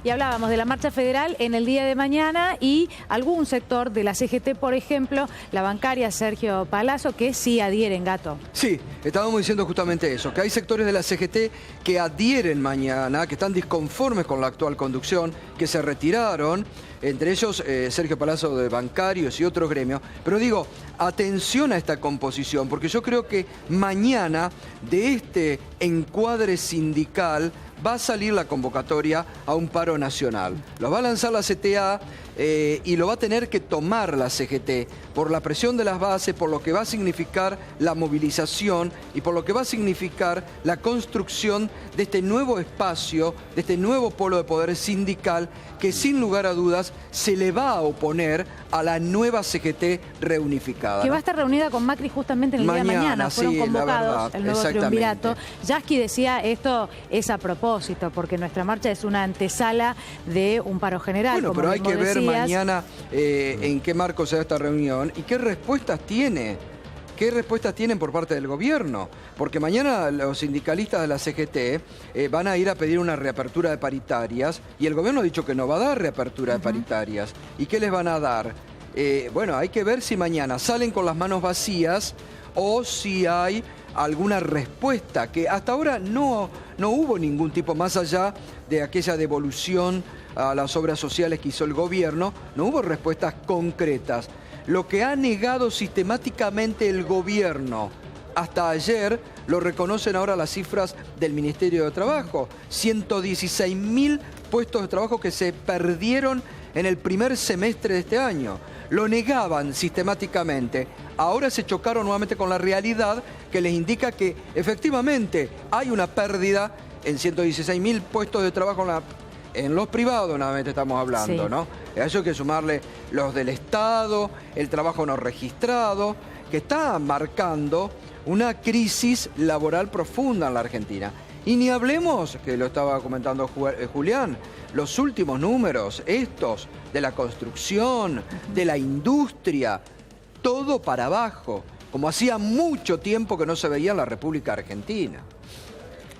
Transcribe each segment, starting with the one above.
Y hablábamos de la marcha federal en el día de mañana y algún sector de la CGT, por ejemplo, la bancaria Sergio Palazzo, que sí adhieren, Gato. Sí, estábamos diciendo justamente eso, que hay sectores de la CGT que adhieren mañana, que están disconformes con la actual conducción, que se retiraron, entre ellos Sergio Palazzo de bancarios y otros gremios. Pero digo, atención a esta composición, porque yo creo que mañana de este encuadre sindical va a salir la convocatoria a un paro nacional. Lo va a lanzar la CTA y lo va a tener que tomar la CGT por la presión de las bases, por lo que va a significar la movilización y por lo que va a significar la construcción de este nuevo espacio, de este nuevo polo de poder sindical que sin lugar a dudas se le va a oponer a la nueva CGT reunificada. Que va a estar reunida con Macri justamente en el día de mañana. Fueron convocados el nuevo triunvirato. Yasky decía, esto es a propósito, porque nuestra marcha es una antesala de un paro general. Bueno, como pero hay que ver decías. mañana en qué marco se da esta reunión y qué respuestas tiene. ¿Qué respuestas tienen por parte del gobierno? Porque mañana los sindicalistas de la CGT van a ir a pedir una reapertura de paritarias y el gobierno ha dicho que no va a dar reapertura de paritarias. ¿Y qué les van a dar? Bueno, hay que ver si mañana salen con las manos vacías o si hay alguna respuesta, que hasta ahora no hubo ningún tipo, más allá de aquella devolución a las obras sociales que hizo el gobierno, no hubo respuestas concretas. Lo que ha negado sistemáticamente el gobierno hasta ayer, lo reconocen ahora las cifras del Ministerio de Trabajo. 116.000 puestos de trabajo que se perdieron en el primer semestre de este año. Lo negaban sistemáticamente. Ahora se chocaron nuevamente con la realidad que les indica que efectivamente hay una pérdida en 116.000 puestos de trabajo en los privados, nuevamente estamos hablando, sí. ¿No? A eso hay que sumarle los del Estado, el trabajo no registrado, que está marcando una crisis laboral profunda en la Argentina. Y ni hablemos, que lo estaba comentando Julián, los últimos números, estos de la construcción, de la industria, todo para abajo, como hacía mucho tiempo que no se veía en la República Argentina.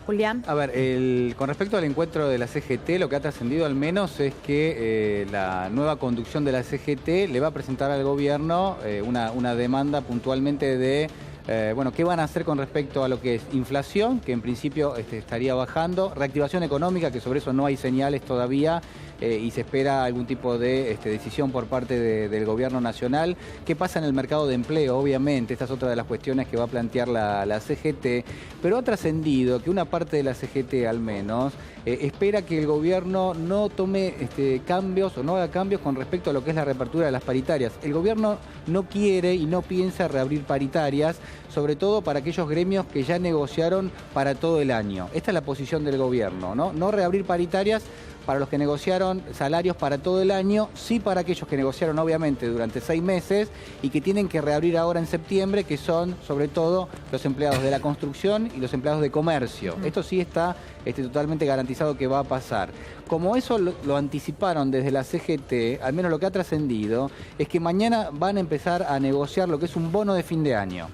Julián. A ver, con respecto al encuentro de la CGT, lo que ha trascendido al menos es que la nueva conducción de la CGT le va a presentar al gobierno una demanda puntualmente de, bueno, qué van a hacer con respecto a lo que es inflación, que en principio estaría bajando, reactivación económica, que sobre eso no hay señales todavía, y se espera algún tipo de decisión por parte del gobierno nacional. ¿Qué pasa en el mercado de empleo? Obviamente, esta es otra de las cuestiones que va a plantear la CGT, pero ha trascendido que una parte de la CGT al menos espera que el gobierno no tome cambios o no haga cambios con respecto a lo que es la reapertura de las paritarias. El gobierno no quiere y no piensa reabrir paritarias, sobre todo para aquellos gremios que ya negociaron para todo el año. Esta es la posición del gobierno, ¿no? No reabrir paritarias para los que negociaron salarios para todo el año, sí para aquellos que negociaron obviamente durante 6 meses y que tienen que reabrir ahora en septiembre, que son sobre todo los empleados de la construcción y los empleados de comercio. Esto sí está totalmente garantizado que va a pasar. Como eso lo anticiparon desde la CGT, al menos lo que ha trascendido, es que mañana van a empezar a negociar lo que es un bono de fin de año.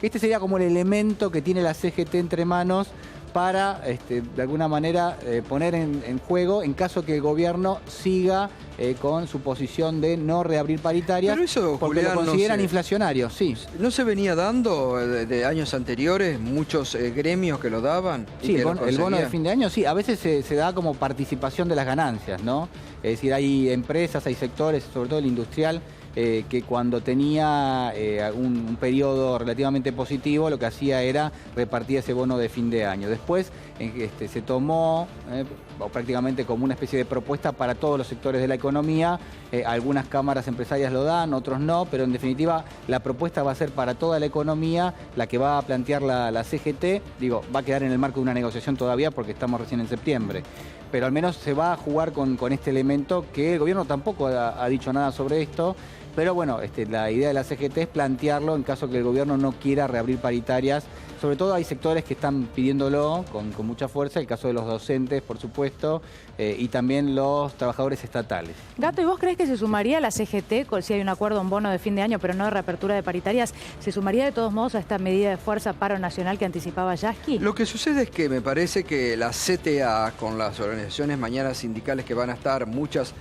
Este sería como el elemento que tiene la CGT entre manos para, de alguna manera, poner en juego en caso que el gobierno siga con su posición de no reabrir paritarias. Pero eso, porque Julián, lo consideran inflacionario, sí. ¿No se venía dando de años anteriores muchos gremios que lo daban? Sí, el bono de fin de año, sí. A veces se da como participación de las ganancias, ¿no? Es decir, hay empresas, hay sectores, sobre todo el industrial, que cuando tenía un periodo relativamente positivo, lo que hacía era repartir ese bono de fin de año. Después se tomó prácticamente como una especie de propuesta para todos los sectores de la economía. Algunas cámaras empresarias lo dan, otros no, pero en definitiva la propuesta va a ser para toda la economía, la que va a plantear la CGT. Digo, va a quedar en el marco de una negociación todavía porque estamos recién en septiembre. Pero al menos se va a jugar con este elemento, que el gobierno tampoco ha dicho nada sobre esto. Pero bueno, la idea de la CGT es plantearlo en caso que el gobierno no quiera reabrir paritarias sobre todo hay sectores que están pidiéndolo con mucha fuerza, el caso de los docentes, por supuesto, y también los trabajadores estatales. Gato, ¿y vos crees que se sumaría la CGT, si hay un acuerdo, un bono de fin de año, pero no de reapertura de paritarias, se sumaría de todos modos a esta medida de fuerza paro nacional que anticipaba Yasky? Lo que sucede es que me parece que la CTA, con las organizaciones mañana sindicales que van a estar, muchas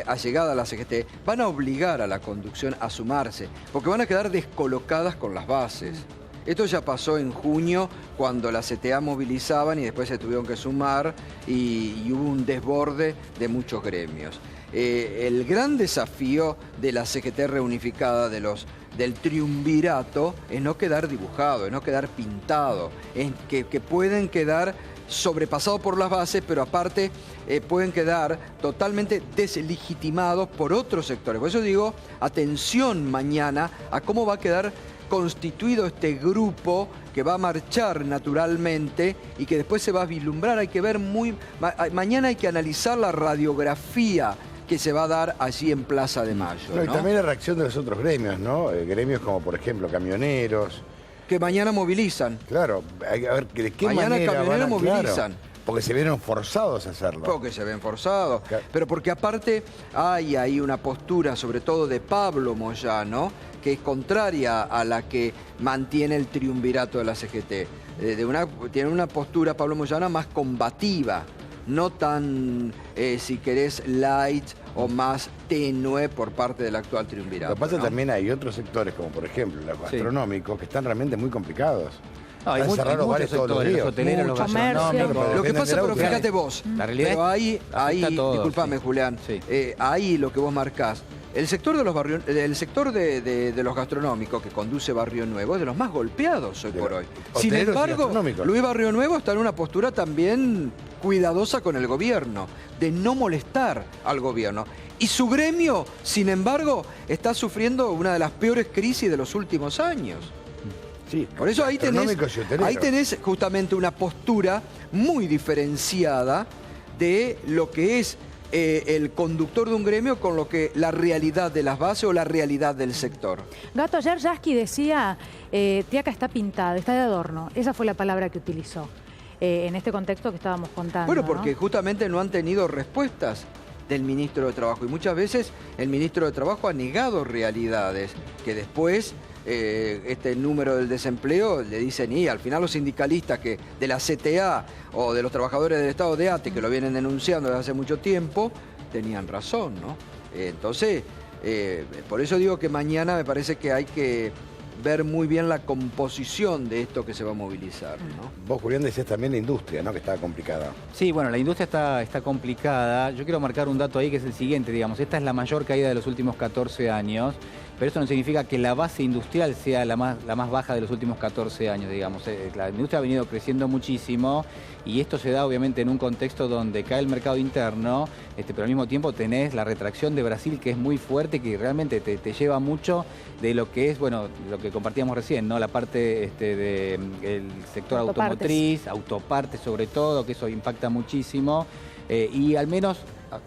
allegadas a la CGT, van a obligar a la conducción a sumarse, porque van a quedar descolocadas con las bases. Esto ya pasó en junio, cuando la CTA movilizaban y después se tuvieron que sumar y hubo un desborde de muchos gremios. El gran desafío de la CGT reunificada, del triunvirato, es no quedar dibujado, es no quedar pintado, es que pueden quedar sobrepasados por las bases, pero aparte pueden quedar totalmente deslegitimados por otros sectores. Por eso digo, atención mañana a cómo va a quedar constituido este grupo que va a marchar naturalmente y que después se va a vislumbrar. Hay que ver mañana hay que analizar la radiografía que se va a dar allí en Plaza de Mayo, ¿no? Y también la reacción de los otros gremios, ¿no? Gremios como, por ejemplo, camioneros. Que mañana movilizan. Claro, a ver, ¿de qué mañana manera camioneros movilizan? Claro, porque se vieron forzados a hacerlo. Porque se ven forzados. Claro. Pero porque aparte hay ahí una postura, sobre todo de Pablo Moyano, que es contraria a la que mantiene el triunvirato de la CGT. Tiene una postura, Pablo Moyano, más combativa, no tan, si querés, light o más tenue por parte del actual triunvirato. Lo que pasa, ¿no? También hay otros sectores, como por ejemplo los gastronómicos, que están realmente muy complicados. No, hay muchos sectores, los hoteleros, los gastronómicos. Lo que pasa, pero fíjate vos, la realidad pero ahí disculpame, sí. Julián, Sí. Ahí lo que vos marcás, el sector de los barrios, el sector de los gastronómicos que conduce Barrio Nuevo es de los más golpeados hoy por hoy. Sin embargo, Luis Barrio Nuevo está en una postura también cuidadosa con el gobierno, de no molestar al gobierno. Y su gremio, sin embargo, está sufriendo una de las peores crisis de los últimos años. Sí, por eso ahí tenés justamente una postura muy diferenciada de lo que es el conductor de un gremio con lo que la realidad de las bases o la realidad del sector. Gato, ayer Yasky decía, Tiaca está pintada, está de adorno. Esa fue la palabra que utilizó en este contexto que estábamos contando. Bueno, porque ¿no? justamente no han tenido respuestas del ministro de Trabajo y muchas veces el ministro de Trabajo ha negado realidades que después este número del desempleo le dicen, y al final los sindicalistas que de la CTA o de los trabajadores del Estado de ATE que lo vienen denunciando desde hace mucho tiempo, tenían razón, ¿no? Entonces, por eso digo que mañana me parece que hay que ver muy bien la composición de esto que se va a movilizar, ¿no? Vos, Julián, decías también la industria, ¿no? Que estaba complicada. Sí, bueno, la industria está complicada. Yo quiero marcar un dato ahí que es el siguiente, digamos. Esta es la mayor caída de los últimos 14 años, pero eso no significa que la base industrial sea la más baja de los últimos 14 años, digamos. La industria ha venido creciendo muchísimo y esto se da obviamente en un contexto donde cae el mercado interno, pero al mismo tiempo tenés la retracción de Brasil, que es muy fuerte, que realmente te lleva mucho de lo que es, bueno, lo que compartíamos recién, ¿no? La parte del sector automotriz, autopartes sobre todo, que eso impacta muchísimo. Y al menos,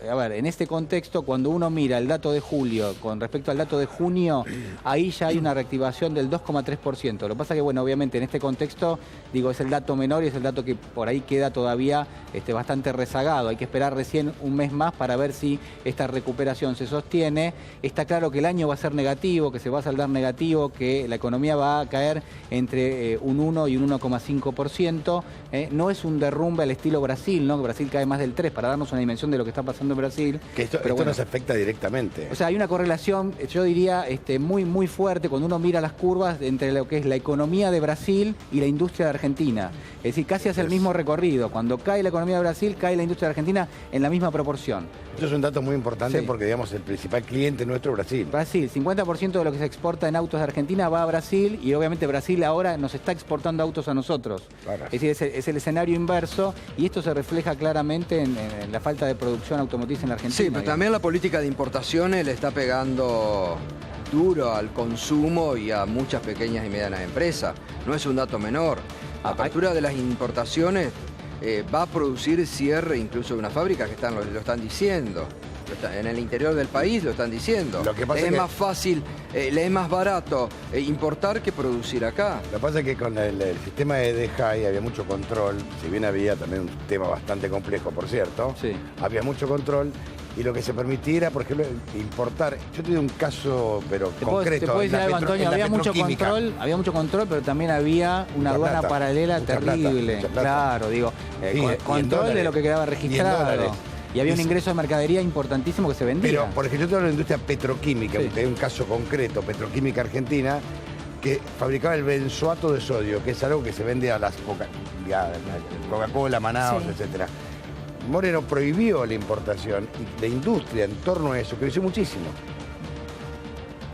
a ver, en este contexto, cuando uno mira el dato de julio con respecto al dato de junio, ahí ya hay una reactivación del 2,3%. Lo que pasa que, bueno, obviamente en este contexto, digo, es el dato menor y es el dato que por ahí queda todavía bastante rezagado. Hay que esperar recién un mes más para ver si esta recuperación se sostiene. Está claro que el año va a ser negativo, que se va a saldar negativo, que la economía va a caer entre un 1 y un 1,5%. No es un derrumbe al estilo Brasil, ¿no? Que Brasil cae más del 3%, para darnos una dimensión de lo que está pasando en Brasil. Que esto nos afecta directamente. O sea, hay una correlación, yo diría, muy fuerte cuando uno mira las curvas entre lo que es la economía de Brasil y la industria de Argentina. Es decir, casi hace el mismo recorrido. Cuando cae la economía de Brasil, cae la industria de Argentina en la misma proporción. Esto es un dato muy importante porque, digamos, el principal cliente nuestro es Brasil. Brasil, 50% de lo que se exporta en autos de Argentina va a Brasil y obviamente Brasil ahora nos está exportando autos a nosotros. Claro. Es decir, es el escenario inverso y esto se refleja claramente en la falta de producción automotriz en la Argentina. Sí, pero también la política de importaciones le está pegando duro al consumo y a muchas pequeñas y medianas empresas. No es un dato menor. La apertura de las importaciones va a producir cierre incluso de una fábrica que lo están diciendo. En el interior del país lo están diciendo. Lo que pasa es que más fácil, le es más barato importar que producir acá. Lo que pasa es que con el sistema de DEJAI había mucho control, si bien había también un tema bastante complejo, por cierto, sí. Había mucho control y lo que se permitía era, por ejemplo, importar. Yo tuve un caso, pero concreto. ¿Te puedo decir algo, Antonio? Había mucho control, pero también había una aduana paralela terrible. Mucha plata. Claro, digo, control de lo que quedaba registrado. Y había un ingreso de mercadería importantísimo que se vendía. Pero, por ejemplo, yo te hablo de la industria petroquímica, sí. Hay un caso concreto, Petroquímica Argentina, que fabricaba el benzoato de sodio, que es algo que se vende a las Coca-Cola, Manaos, sí. Etcétera. Moreno prohibió la importación y la industria en torno a eso creció muchísimo.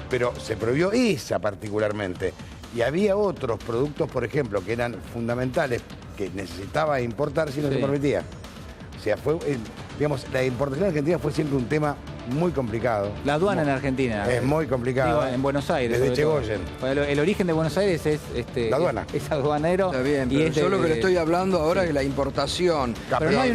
Pero se prohibió esa particularmente. Y había otros productos, por ejemplo, que eran fundamentales, que necesitaba importar si no se permitía. O sea, digamos, la importación argentina fue siempre un tema muy complicado. La aduana en Argentina. Es muy complicado. Digo, en Buenos Aires. Desde Chegoyen. El origen de Buenos Aires es la aduana. Es aduanero. Está bien, pero yo lo que le estoy hablando ahora es la importación. Pero no hay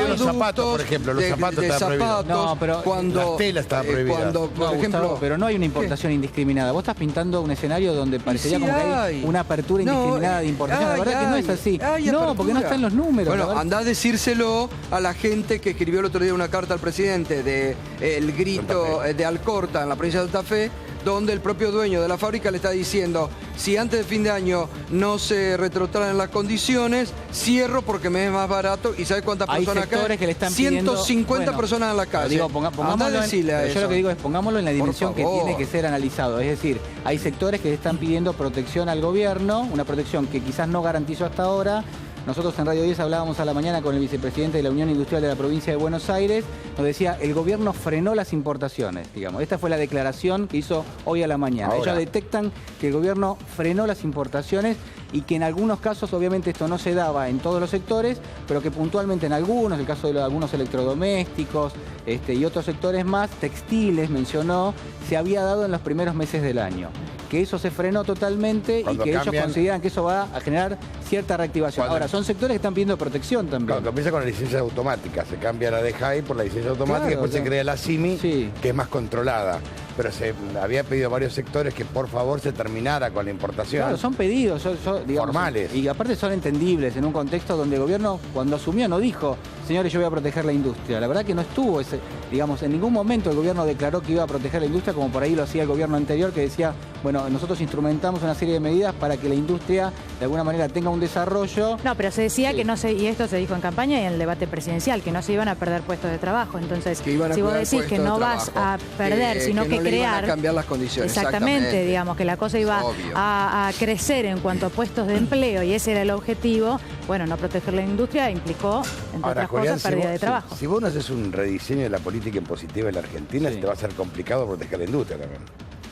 los zapatos, por ejemplo. Los zapatos estaban prohibidos. No, pero las telas estaban prohibidas. Por ejemplo, pero no hay una importación indiscriminada. Vos estás pintando un escenario donde parecería como que hay una apertura indiscriminada de importación. La verdad que no es así. No, porque no están los números. Bueno, andá a decírselo a la gente que escribió el otro día una carta al presidente de El Grito de Alcorta, en la provincia de Santa Fe, donde el propio dueño de la fábrica le está diciendo: si antes de fin de año no se retrotraen las condiciones, cierro porque me es más barato. ¿Y sabes cuántas personas acá? Que le están pidiendo, 150 personas en la calle. Digo, yo lo que digo es pongámoslo en la dimensión que tiene que ser analizado. Es decir, hay sectores que le están pidiendo protección al gobierno, una protección que quizás no garantizó hasta ahora. Nosotros en Radio 10 hablábamos a la mañana con el vicepresidente de la Unión Industrial de la provincia de Buenos Aires. Nos decía, el gobierno frenó las importaciones, digamos. Esta fue la declaración que hizo hoy a la mañana. Ellos detectan que el gobierno frenó las importaciones y que en algunos casos, obviamente esto no se daba en todos los sectores, pero que puntualmente en algunos, el caso de algunos electrodomésticos y otros sectores más, textiles mencionó, se había dado en los primeros meses del año. Que eso se frenó totalmente y que ellos consideran que eso va a generar cierta reactivación. Ahora, son sectores que están pidiendo protección también. Cuando empieza con la licencia automática, se cambia la DEJAI por la licencia automática, después se crea la CIMI, que es más controlada. Pero se había pedido a varios sectores que por favor se terminara con la importación. Claro, son pedidos digamos, formales. Y aparte son entendibles en un contexto donde el gobierno, cuando asumió, no dijo: señores, yo voy a proteger la industria. La verdad que no estuvo en ningún momento el gobierno declaró que iba a proteger la industria, como por ahí lo hacía el gobierno anterior, que decía, bueno, nosotros instrumentamos una serie de medidas para que la industria de alguna manera tenga un desarrollo. No, pero se decía que no se, y esto se dijo en campaña y en el debate presidencial, que no se iban a perder puestos de trabajo. Entonces, si vos decís que no vas a perder, sino que crear, a cambiar las condiciones. Exactamente, digamos, que la cosa iba a crecer en cuanto a puestos de empleo y ese era el objetivo. Bueno, no proteger la industria implicó, entre otras cosas, pérdida de trabajo. Si vos no haces un rediseño de la política impositiva en la Argentina, te va a ser complicado proteger la industria también.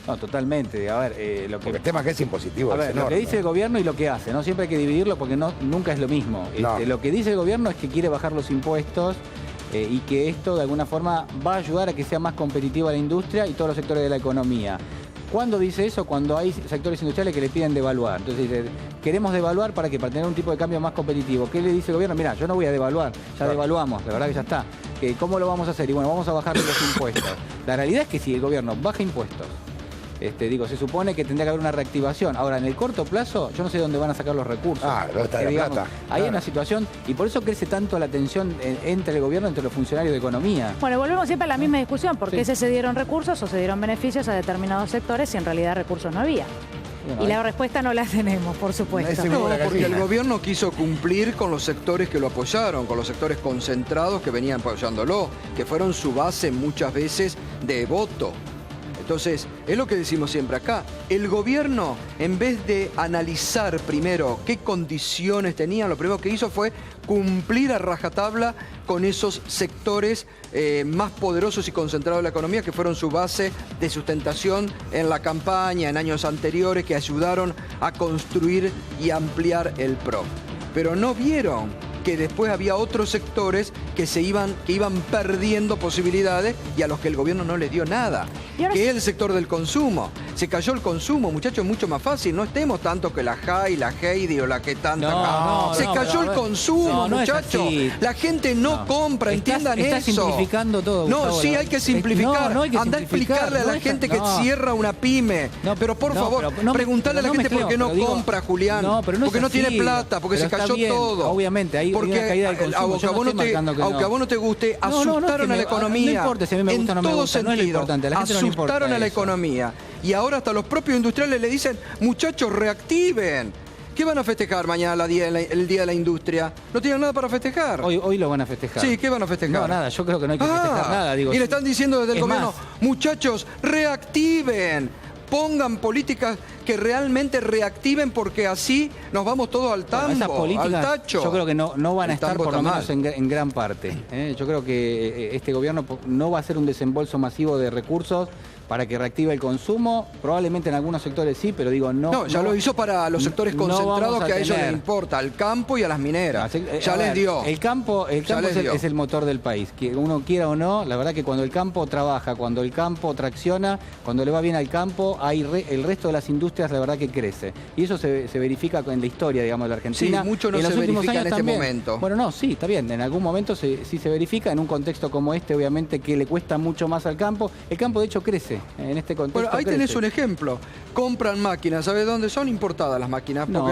No, totalmente. A ver, porque el tema que es impositivo. A ver, lo que dice el gobierno y lo que hace, ¿no? Siempre hay que dividirlo porque nunca es lo mismo. Lo que dice el gobierno es que quiere bajar los impuestos y que esto de alguna forma va a ayudar a que sea más competitiva la industria y todos los sectores de la economía. ¿Cuándo dice eso? Cuando hay sectores industriales que le piden devaluar. Entonces dice, queremos devaluar para tener un tipo de cambio más competitivo. ¿Qué le dice el gobierno? Mirá, yo no voy a devaluar, ya devaluamos, la verdad que ya está. ¿Cómo lo vamos a hacer? Y bueno, vamos a bajar los impuestos. La realidad es que si el gobierno baja impuestos, se supone que tendría que haber una reactivación. Ahora, en el corto plazo, yo no sé dónde van a sacar los recursos. No está la plata. Hay una situación, y por eso crece tanto la tensión entre el gobierno, entre los funcionarios de economía. Bueno, volvemos siempre a la misma discusión. ¿Por qué se dieron recursos o se dieron beneficios a determinados sectores si en realidad recursos no había? Y la respuesta no la tenemos, por supuesto. No, porque el gobierno quiso cumplir con los sectores que lo apoyaron, con los sectores concentrados que venían apoyándolo, que fueron su base muchas veces de voto. Entonces, es lo que decimos siempre acá. El gobierno, en vez de analizar primero qué condiciones tenían, lo primero que hizo fue cumplir a rajatabla con esos sectores más poderosos y concentrados de la economía, que fueron su base de sustentación en la campaña, en años anteriores, que ayudaron a construir y ampliar el PRO. Pero no vieron que después había otros sectores que iban perdiendo posibilidades y a los que el gobierno no les dio nada, que es el sector del consumo. Se cayó el consumo, muchachos, es mucho más fácil. No estemos tanto que la Jai, la Heidi o la que tanta... Se cayó el consumo, muchachos. La gente no compra, entiendan eso. Estás simplificando todo, No, Gustavo, sí hay que simplificar. Anda a explicarle a la gente que cierra una pyme. Pero por favor, preguntarle a la gente por qué no compra, Julián. Porque no tiene plata, porque se cayó todo. Obviamente, hay una caída del consumo. Aunque a vos no te guste, asustaron a la economía. No importa si a mí me gusta o no me gusta, no es lo importante. A la gente no le importa. Asustaron a la economía. Y ahora hasta los propios industriales le dicen, muchachos, reactiven. ¿Qué van a festejar mañana el Día de la Industria? ¿No tienen nada para festejar? Hoy lo van a festejar. Sí, ¿qué van a festejar? No, nada, yo creo que no hay que festejar nada. Digo, y le están diciendo desde el gobierno, muchachos, reactiven. Pongan políticas que realmente reactiven porque así nos vamos todos al tambo, esas políticas, al tacho. Yo creo que no van a estar por lo menos en gran parte. Yo creo que este gobierno no va a hacer un desembolso masivo de recursos para que reactive el consumo, probablemente en algunos sectores sí, pero digo no. No, ya lo hizo para los sectores concentrados que a ellos les importa, al campo y a las mineras. Ya les dio. El campo es el motor del país, que uno quiera o no, la verdad que cuando el campo trabaja, cuando el campo tracciona, cuando le va bien al campo, el resto de las industrias la verdad que crece. Y eso se verifica en la historia, digamos, de la Argentina. Sí, mucho no se verifica en este momento. Bueno, no, sí, está bien, en algún momento sí se verifica, en un contexto como este, obviamente, que le cuesta mucho más al campo. El campo, de hecho, crece. En este contexto. Bueno, ahí tenés un ejemplo. Compran máquinas, ¿sabes dónde son? Importadas las máquinas. No,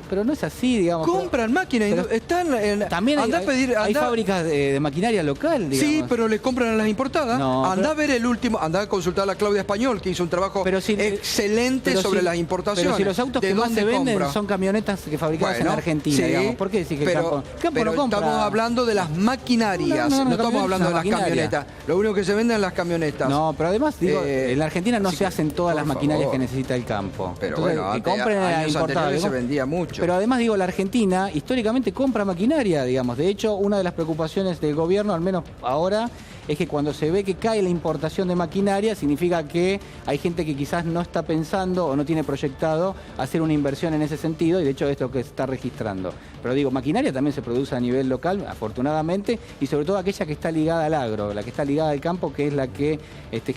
pero no es así, digamos. Compran máquinas, están en... También hay fábricas de maquinaria local, digamos. Sí, pero le compran a las importadas. Andá a ver andá a consultar a la Claudia Español, que hizo un trabajo excelente sobre las importaciones. Pero si los autos que más se venden son camionetas que fabricadas en Argentina, digamos. ¿Por qué decís que el campo no compra? Estamos hablando de las maquinarias, no estamos hablando de las camionetas. Lo único que se venden es las camionetas. No, pero además, digo, en la Argentina no se hacen todas las maquinarias que necesita el campo. Pero entonces, bueno, compren años anteriores se vendía mucho. Pero además, digo, la Argentina históricamente compra maquinaria, digamos. De hecho, una de las preocupaciones del gobierno, al menos ahora, es que cuando se ve que cae la importación de maquinaria, significa que hay gente que quizás no está pensando o no tiene proyectado hacer una inversión en ese sentido, y de hecho es lo que se está registrando. Pero digo, maquinaria también se produce a nivel local, afortunadamente, y sobre todo aquella que está ligada al agro, la que está ligada al campo, que es la que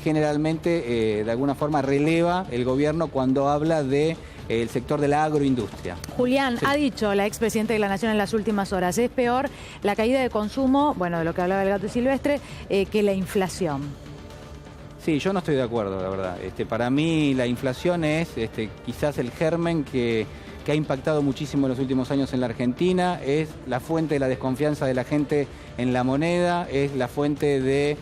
generalmente de alguna forma releva el gobierno cuando habla de el sector de la agroindustria. Julián, ha dicho la expresidenta de la Nación en las últimas horas, es peor la caída de consumo, bueno, de lo que hablaba el Gato Silvestre, que la inflación. Sí, yo no estoy de acuerdo, la verdad. Para mí la inflación es quizás el germen que ha impactado muchísimo en los últimos años en la Argentina, es la fuente de la desconfianza de la gente en la moneda, es la fuente de,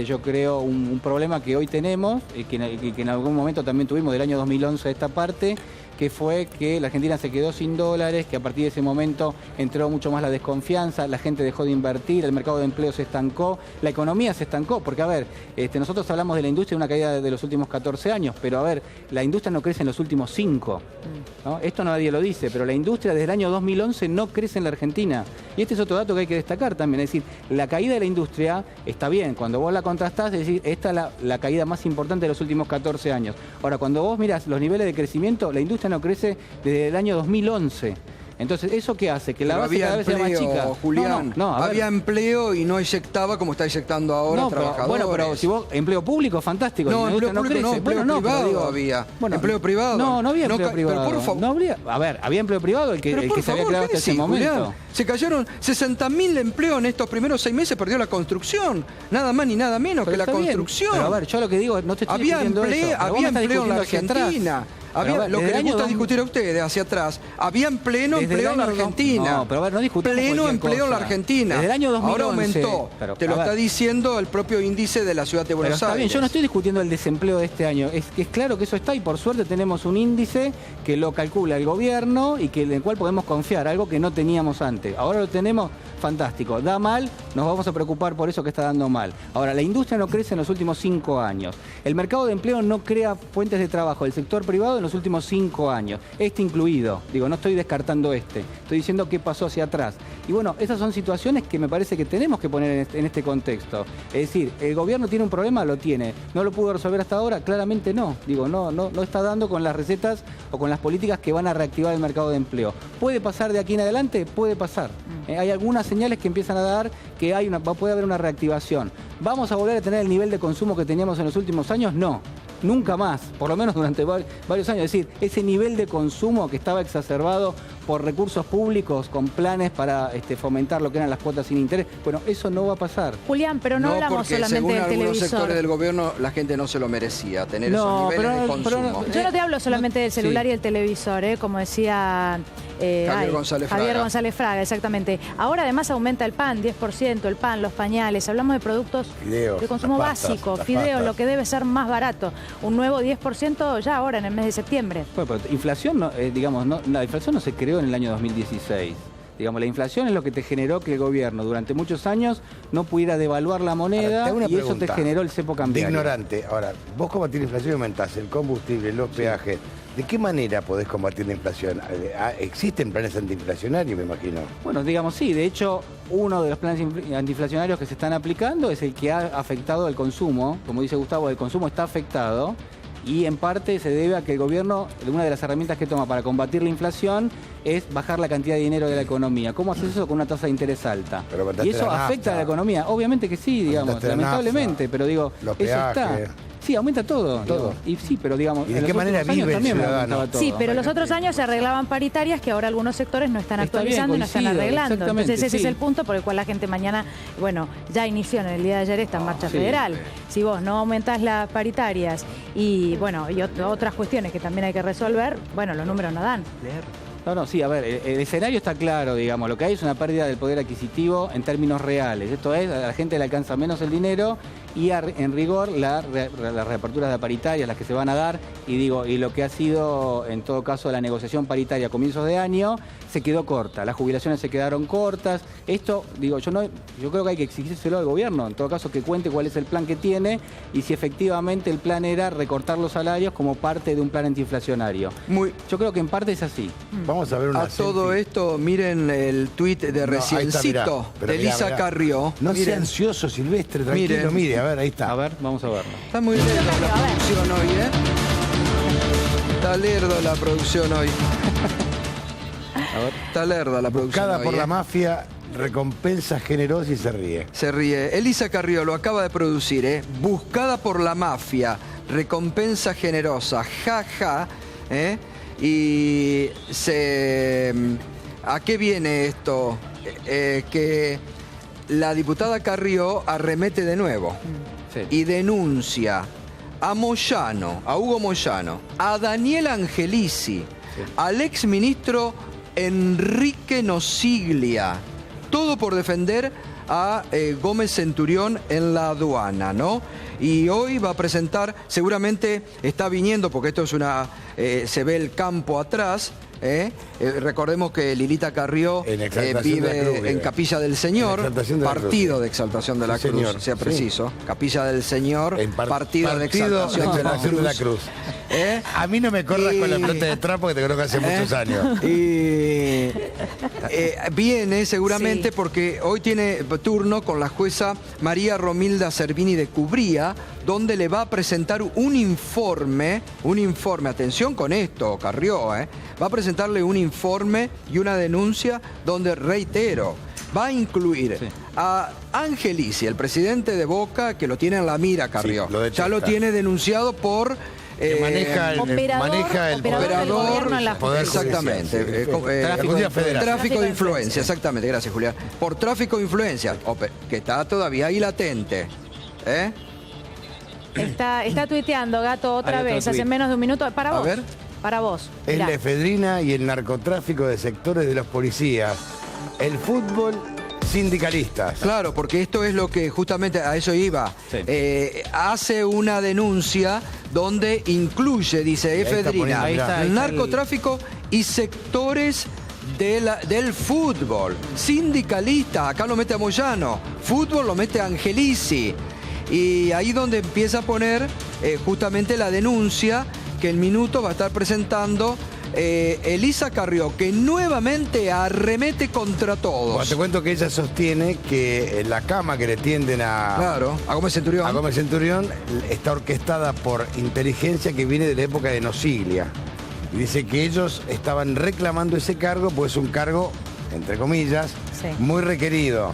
yo creo, un problema que hoy tenemos y que en algún momento también tuvimos del año 2011 a esta parte, que fue que la Argentina se quedó sin dólares, que a partir de ese momento entró mucho más la desconfianza, la gente dejó de invertir, el mercado de empleo se estancó, la economía se estancó, porque a ver, nosotros hablamos de la industria de una caída de los últimos 14 años, pero a ver, la industria no crece en los últimos 5, ¿no? Esto nadie lo dice, pero la industria desde el año 2011 no crece en la Argentina. Y este es otro dato que hay que destacar también, es decir, la caída de la industria está bien, cuando vos la contrastás, es decir, esta es la caída más importante de los últimos 14 años. Ahora, cuando vos mirás los niveles de crecimiento, la industria no crece desde el año 2011. Entonces, ¿eso qué hace? Que la base cada vez sea más chica. Julián, había empleo y no inyectaba como está inyectando ahora trabajadores. Bueno, pero si vos, empleo público, fantástico. No, empleo público no, empleo privado había. Empleo privado. No había empleo privado. Pero por favor. No habría, a ver, había empleo privado el que se había creado hasta ese momento. Julián, se cayeron 60.000 empleos en estos primeros 6 meses, perdió la construcción. Nada más ni nada menos que la construcción. Pero a ver, yo lo que digo, no te estoy diciendo eso. Había empleo en la Argentina. Lo que les gusta discutir a ustedes hacia atrás, había pleno empleo en la Argentina. No, pero a ver, no discutimos pleno empleo en la Argentina. Desde el año 2011. Ahora aumentó. Te lo está diciendo el propio índice de la ciudad de Buenos Aires. Está bien, yo no estoy discutiendo el desempleo de este año. Es claro que eso está y por suerte tenemos un índice que lo calcula el gobierno y en el cual podemos confiar, algo que no teníamos antes. Ahora lo tenemos, fantástico. Da mal, nos vamos a preocupar por eso que está dando mal. Ahora, la industria no crece en los últimos 5 años. El mercado de empleo no crea fuentes de trabajo del sector privado en los últimos 5 años, este incluido. Digo, no estoy descartando estoy diciendo qué pasó hacia atrás. Y bueno, esas son situaciones que me parece que tenemos que poner en este contexto. Es decir, ¿el gobierno tiene un problema? Lo tiene. ¿No lo pudo resolver hasta ahora? Claramente no. Digo, no está dando con las recetas o con las políticas que van a reactivar el mercado de empleo. ¿Puede pasar de aquí en adelante? Puede pasar. Hay algunas señales que empiezan a dar que puede haber una reactivación. ¿Vamos a volver a tener el nivel de consumo que teníamos en los últimos años? No. Nunca más, por lo menos durante varios años. Es decir, ese nivel de consumo que estaba exacerbado por recursos públicos con planes para fomentar lo que eran las cuotas sin interés, bueno, eso no va a pasar. Julián, pero no hablamos solamente del televisor. Según algunos sectores del gobierno, la gente no se lo merecía, tener esos niveles de consumo. Yo no te hablo solamente del celular y el televisor, como decía Javier González Fraga, exactamente. Ahora además aumenta el pan, 10%, el pan, los pañales, hablamos de productos de consumo básico, fideos, lo que debe ser más barato. Un nuevo 10% ya ahora en el mes de septiembre. Bueno, pero inflación, la inflación no se creó en el año 2016. Digamos, la inflación es lo que te generó que el gobierno durante muchos años no pudiera devaluar la moneda y eso te generó el cepo cambiario. De ignorante. Ahora, vos combatir la inflación y aumentás el combustible, los peajes. ¿De qué manera podés combatir la inflación? ¿Existen planes antiinflacionarios, me imagino? Bueno, digamos sí. De hecho, uno de los planes antiinflacionarios que se están aplicando es el que ha afectado al consumo. Como dice Gustavo, el consumo está afectado. Y en parte se debe a que el gobierno, una de las herramientas que toma para combatir la inflación es bajar la cantidad de dinero de la economía. ¿Cómo haces eso? Con una tasa de interés alta. Y eso afecta a la economía. Obviamente que sí, digamos, lamentablemente, pero digo, eso está. Sí, aumenta todo. Y sí, pero digamos... ¿Y de qué manera vive el ciudadano? Sí, pero los otros años se arreglaban paritarias que ahora algunos sectores no están actualizando y no están arreglando. Entonces ese es el punto por el cual la gente mañana, bueno, ya inició en el día de ayer esta marcha federal. Si vos no aumentás las paritarias y, bueno, y otras cuestiones que también hay que resolver, bueno, los números no dan. No, sí, a ver, el escenario está claro, digamos, lo que hay es una pérdida del poder adquisitivo en términos reales. Esto es, a la gente le alcanza menos el dinero y en rigor las reaperturas de paritarias, las que se van a dar, y lo que ha sido, en todo caso, la negociación paritaria a comienzos de año, se quedó corta, las jubilaciones se quedaron cortas. Esto, yo creo que hay que exigírselo al gobierno, en todo caso que cuente cuál es el plan que tiene y si efectivamente el plan era recortar los salarios como parte de un plan antiinflacionario. Yo creo que en parte es así. Vamos a ver una todo esto, miren el tuit de Reciencito, de Elisa Carrió. No sea ansioso, Silvestre, tranquilo, mire, a ver, ahí está. A ver, vamos a verlo. Está muy lerda la producción hoy, Está lerda la producción hoy. Está lerda la producción. Buscada por la mafia, recompensa generosa y se ríe. Se ríe. Elisa Carrió lo acaba de producir, Buscada por la mafia, recompensa generosa, jaja, Y ¿a qué viene esto? Que la diputada Carrió arremete de nuevo y denuncia a Moyano, a Hugo Moyano, a Daniel Angelici, al exministro Enrique Nosiglia, todo por defender a Gómez Centurión en la aduana, ¿no? Y hoy va a presentar, seguramente está viniendo, porque esto es se ve el campo atrás, recordemos que Lilita Carrió vive en Capilla del Señor, partido de Exaltación de la Cruz, sea preciso. Capilla del Señor, partido de Exaltación de la Cruz. A mí no me corras con la pelota de trapo que te conozco hace muchos años. Y viene seguramente porque hoy tiene turno con la jueza María Romilda Servini de Cubría, donde le va a presentar un informe, atención con esto, Carrió, va a presentarle un informe y una denuncia donde, reitero, va a incluir a Angelici, el presidente de Boca, que lo tiene en la mira, Carrió. Ya lo tiene denunciado por... maneja el operador en la poder. Exactamente. Tráfico de influencia, exactamente. Gracias, Julián. Por tráfico de influencia, que está todavía ahí latente. Está tuiteando, Gato, otra vez, hace menos de un minuto. Para vos. A ver. Para vos. Es la efedrina y el narcotráfico de sectores de los policías. El fútbol, sindicalistas. Claro, porque esto es lo que justamente a eso iba. Hace una denuncia donde incluye, dice efedrina, el narcotráfico y sectores del fútbol. Sindicalistas, acá lo mete a Moyano. Fútbol lo mete a Angelici. Y ahí donde empieza a poner justamente la denuncia que en minutos va a estar presentando Elisa Carrió, que nuevamente arremete contra todos. Bueno, te cuento que ella sostiene que la cama que le tienden a Gómez Centurión. A Gómez Centurión está orquestada por inteligencia que viene de la época de Nosiglia. Y dice que ellos estaban reclamando ese cargo, pues es un cargo, entre comillas, muy requerido.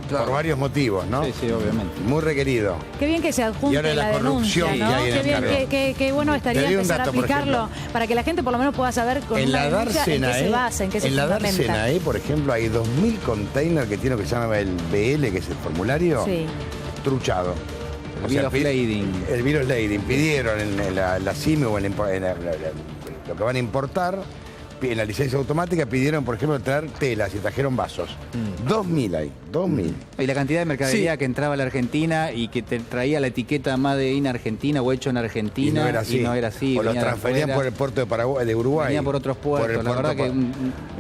Claro. Por varios motivos, ¿no? Sí, obviamente. Muy requerido. Qué bien que se adjunte la denuncia, ¿no? Qué bien, qué bueno estaría empezar a aplicarlo para que la gente por lo menos pueda saber con una denuncia en qué se basa, en qué se fundamenta. En la Dársena, por ejemplo, hay 2.000 containers que tiene lo que se llama el BL, que es el formulario, truchado. El virus lading. El virus lading. Pidieron en la CIME o en lo que van a importar, en la licencia automática pidieron, por ejemplo, traer telas y trajeron vasos. 2.000 hay, 2.000. Y la cantidad de mercadería que entraba a la Argentina y que te traía la etiqueta Made in Argentina o hecho en Argentina. Y no era así. O los transferían por el puerto de Paraguay, de Uruguay. Venía por otros puertos. La verdad que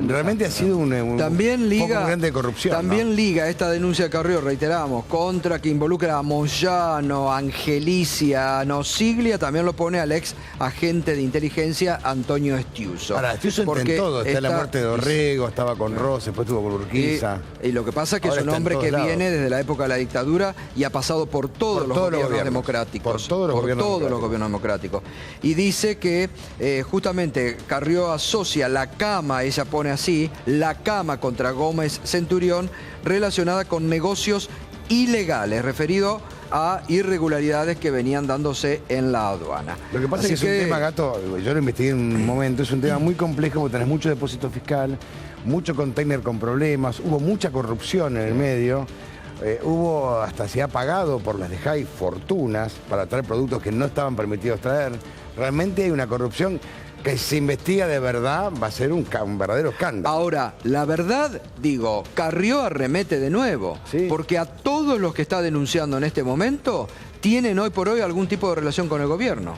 realmente ha sido un también liga, poco grande de corrupción. También liga esta denuncia de Carrió, reiteramos, contra que involucra a Moyano, Angelicia, Nosiglia, también lo pone al ex agente de inteligencia Antonio Estiuso. Ahora, Estiuso en todo, está la muerte de Orrego, estaba con Ross, después estuvo con Urquiza. Y lo que pasa es que es un hombre que viene desde la época de la dictadura y ha pasado por todos los gobiernos democráticos. Por todos los gobiernos democráticos. Y dice que justamente Carrió asocia la cama, ella pone así, la cama contra Gómez Centurión relacionada con negocios ilegales, referido a irregularidades que venían dándose en la aduana. Lo que pasa es que es un tema, Gato, yo lo investigué en un momento, es un tema muy complejo porque tenés mucho depósito fiscal, mucho container con problemas, hubo mucha corrupción en el medio, hasta se ha pagado por las de Jai fortunas para traer productos que no estaban permitidos traer. Realmente hay una corrupción que se investiga de verdad, va a ser un verdadero escándalo. Ahora, la verdad, digo, Carrió arremete de nuevo, porque a todos los que está denunciando en este momento tienen hoy por hoy algún tipo de relación con el gobierno.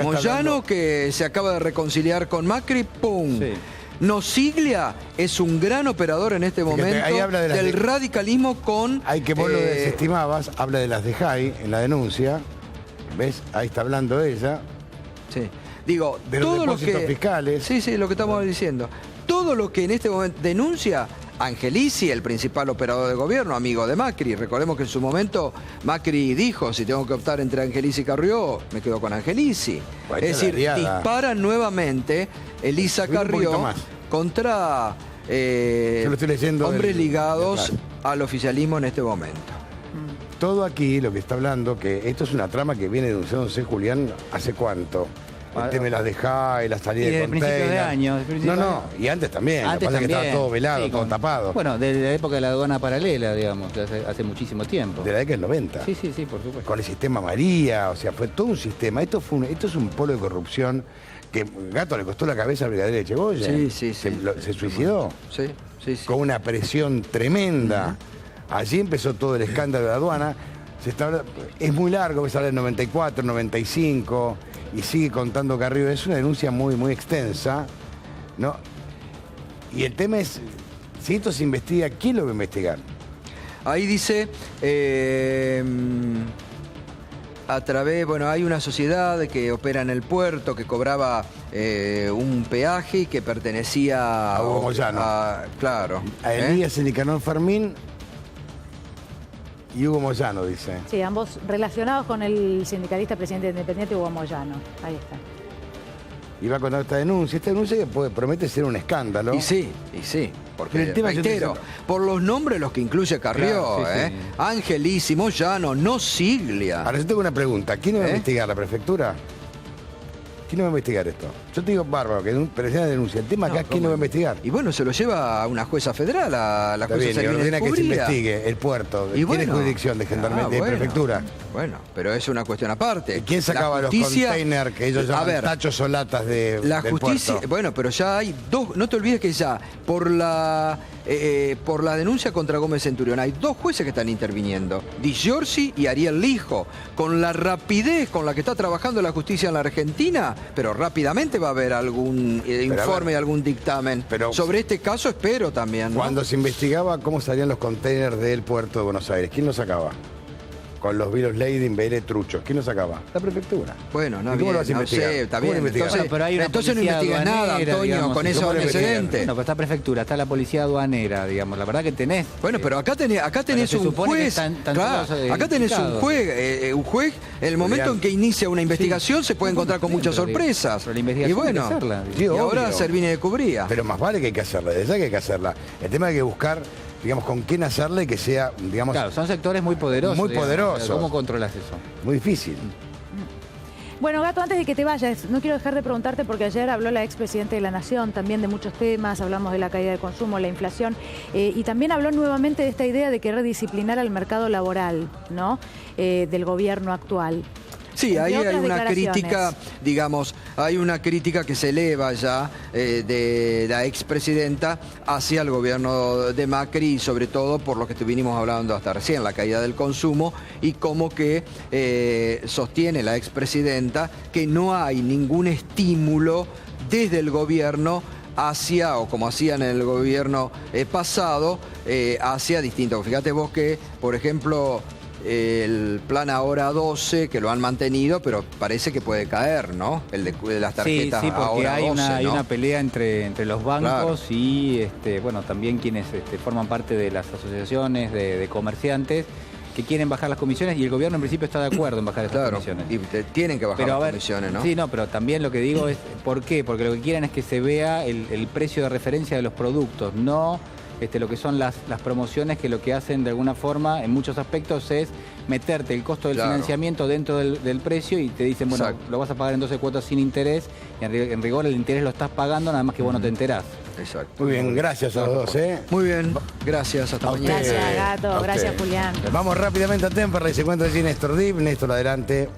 Moyano, que se acaba de reconciliar con Macri, ¡pum! Nosiglia es un gran operador en este momento del radicalismo con... Hay que vos lo desestimabas, habla de las de Jai en la denuncia, ¿ves? Ahí está hablando ella. Sí. Digo, de los depósitos fiscales. Sí, lo que estamos diciendo. Todo lo que en este momento denuncia Angelici, el principal operador de gobierno, amigo de Macri. Recordemos que en su momento Macri dijo, si tengo que optar entre Angelici y Carrió, me quedo con Angelici. Es decir, disparan nuevamente Elisa Carrió contra hombres ligados al oficialismo en este momento. Todo aquí, lo que está hablando, que esto es una trama que viene denunciándose Julián, ¿hace cuánto? El tema de las de Jai, la salida de container. Principio de año. No, y antes también. Lo que pasa es que estaba todo velado, todo tapado. Bueno, desde la época de la aduana paralela, digamos, hace muchísimo tiempo. De la década del 90. Sí, por supuesto. Con el sistema María, o sea, fue todo un sistema. Esto es un polo de corrupción que Gato le costó la cabeza al brigadier Echegoyen. Sí. Se suicidó. Sí. Con una presión tremenda. Allí empezó todo el escándalo de la aduana. Es muy largo, ves hablar del 94, 95, y sigue contando Carrió. Es una denuncia muy, muy extensa, ¿no? Y el tema es, si esto se investiga, ¿quién lo va a investigar? Ahí dice, a través, hay una sociedad que opera en el puerto, que cobraba un peaje y que pertenecía a Hugo Moyano. Claro. A Elías Nicanor Fermín y Hugo Moyano, dice. Sí, ambos relacionados con el sindicalista presidente independiente Hugo Moyano. Ahí está. Y va a contar esta denuncia que promete ser un escándalo. Y sí. Porque el tema reitero, por los nombres los que incluye Carrió, Angelici, Moyano, Nosiglia. Ahora yo tengo una pregunta. ¿Quién va a investigar? ¿La prefectura? ¿Quién va a investigar esto? Yo te digo, bárbaro, que presenta denuncia. El tema acá, ¿quién lo va a investigar? Y bueno, se lo lleva a una jueza federal, a la jueza Servini. Ordena que se investigue el puerto. ¿Tiene jurisdicción de gendarmería, de prefectura? Bueno, pero es una cuestión aparte. ¿Quién sacaba los containers que ellos llaman tachos o latas del justicia, puerto? Bueno, pero ya hay dos, no te olvides que ya por la denuncia contra Gómez Centurión hay dos jueces que están interviniendo, Di Giorgi y Ariel Lijo, con la rapidez con la que está trabajando la justicia en la Argentina, pero rápidamente va a haber algún informe y algún dictamen. Pero sobre este caso espero también, ¿no? Cuando se investigaba cómo salían los containers del puerto de Buenos Aires, ¿quién los sacaba? con los virus Leiden, BL truchos. ¿Quién lo sacaba? La prefectura. Bueno, no, ¿Y cómo bien, lo vas a no investigar? sé, está ¿Cómo bien. lo investigas? Entonces, pero hay una entonces no policía investigas nada, aduanera, Antonio, digamos, con ¿y esos cómo lo investigan? antecedentes. No, pero está prefectura, está la policía aduanera, digamos. La verdad que tenés... Bueno, pero acá tenés se un supone que juez. están Claro, todos acá tenés un identificados. juez, en el momento en que inicia una investigación se puede encontrar con muchas sorpresas. Pero la investigación Y bueno, hay que hacerla. Sí, y obvio. ahora Servini de cubría. Pero más vale que hay que hacerla, desde ya que hay que hacerla. El tema hay que buscar, digamos, con quién hacerla y que sea, digamos, Claro, son sectores muy poderosos. muy digamos. poderosos. ¿Cómo controlas eso? muy difícil. Bueno, Gato, antes de que te vayas, no quiero dejar de preguntarte porque ayer habló la expresidenta de la Nación también de muchos temas, hablamos de la caída del consumo, la inflación, y también habló nuevamente de esta idea de querer disciplinar al mercado laboral, ¿no? Del gobierno actual. Sí, ahí hay una declaraciones. crítica, digamos, hay una crítica que se eleva ya de la expresidenta hacia el gobierno de Macri, y sobre todo por lo que vinimos hablando hasta recién, la caída del consumo, y como que sostiene la expresidenta que no hay ningún estímulo desde el gobierno hacia, o como hacían en el gobierno pasado, hacia distintos. Fíjate vos que, por ejemplo, el plan Ahora 12, que lo han mantenido, pero parece que puede caer, ¿no? El de las tarjetas sí, porque Ahora hay 12, hay ¿no? una pelea entre los bancos y bueno, también quienes forman parte de las asociaciones de comerciantes que quieren bajar las comisiones, y el gobierno en principio está de acuerdo en bajar estas comisiones. Y tienen que bajar las comisiones, ¿no? Sí, no, pero también lo que digo es, ¿por qué? Porque lo que quieren es que se vea el precio de referencia de los productos, no lo que son las promociones, que lo que hacen de alguna forma, en muchos aspectos, es meterte el costo del financiamiento dentro del precio, y te dicen, bueno, lo vas a pagar en 12 cuotas sin interés, y en rigor el interés lo estás pagando, nada más que vos no te enterás. Exacto. Muy bien, gracias a los dos, Muy bien, gracias, hasta mañana. Gracias, Gato, gracias, Julián. Vamos rápidamente a Temperley, se encuentra allí Néstor Dib. Néstor, adelante.